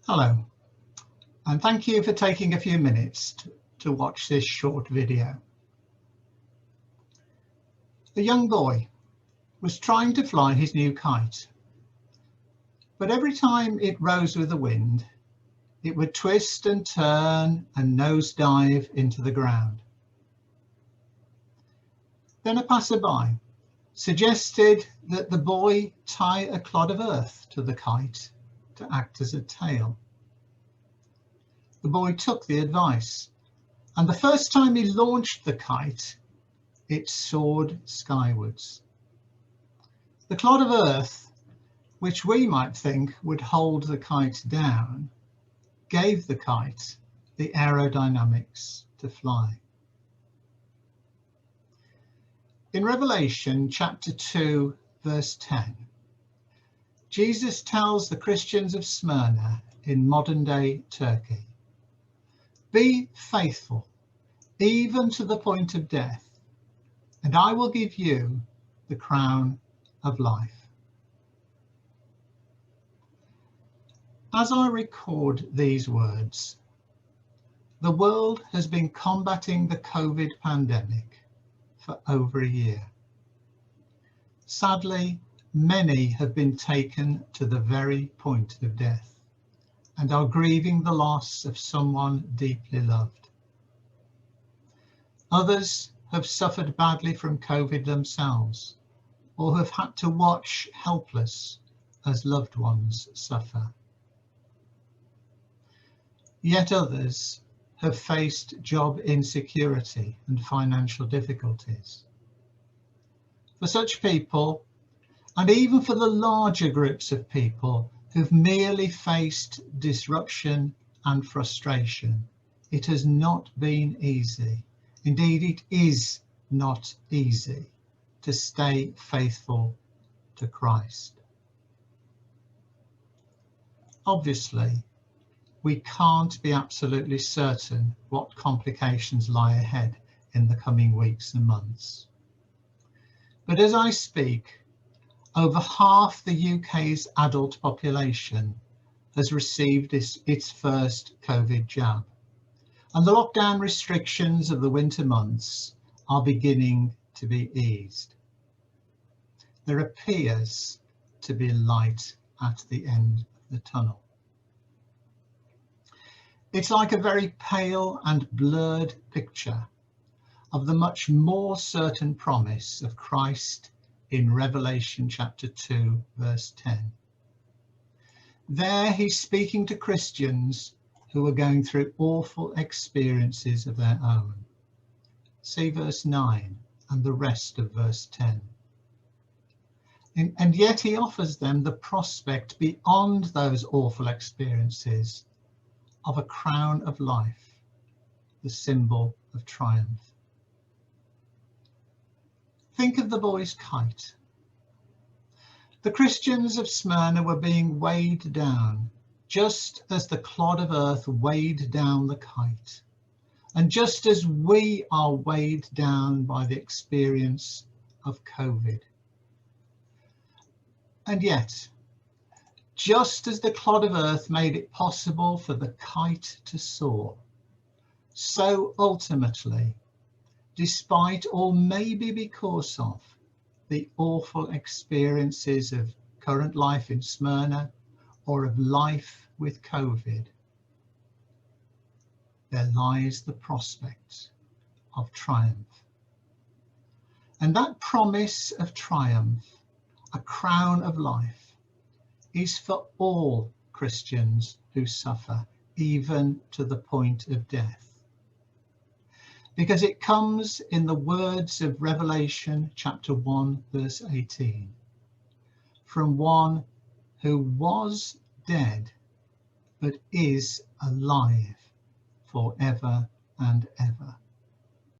Hello, and thank you for taking a few minutes to watch this short video. A young boy was trying to fly his new kite, but every time it rose with the wind, it would twist and turn and nosedive into the ground. Then a passerby suggested that the boy tie a clod of earth to the kite to act as a tail. The boy took the advice, and the first time he launched the kite, it soared skywards. The clod of earth, which we might think would hold the kite down, gave the kite the aerodynamics to fly. In Revelation chapter 2, verse 10, Jesus tells the Christians of Smyrna in modern-day Turkey, "Be faithful, even to the point of death, and I will give you the crown of life." As I record these words, the world has been combating the COVID pandemic for over a year. Sadly, many have been taken to the very point of death and are grieving the loss of someone deeply loved. Others have suffered badly from COVID themselves, or have had to watch helpless as loved ones suffer. Yet others have faced job insecurity and financial difficulties. For such people, and even for the larger groups of people who've merely faced disruption and frustration, it has not been easy. Indeed, it is not easy to stay faithful to Christ. Obviously, we can't be absolutely certain what complications lie ahead in the coming weeks and months. But as I speak, over half the UK's adult population has received its first COVID jab, and the lockdown restrictions of the winter months are beginning to be eased. There appears to be light at the end of the tunnel. It's like a very pale and blurred picture of the much more certain promise of Christ in Revelation chapter 2, verse 10. There he's speaking to Christians who are going through awful experiences of their own. See verse 9 and the rest of verse 10. And yet he offers them the prospect beyond those awful experiences of a crown of life, the symbol of triumph. Think of the boy's kite. The Christians of Smyrna were being weighed down, just as the clod of earth weighed down the kite, and just as we are weighed down by the experience of COVID. And yet, just as the clod of earth made it possible for the kite to soar, so ultimately, despite or maybe because of the awful experiences of current life in Smyrna or of life with COVID, there lies the prospect of triumph. And that promise of triumph, a crown of life, is for all Christians who suffer, even to the point of death. Because it comes in the words of Revelation chapter 1, verse 18, from one who was dead, but is alive forever and ever.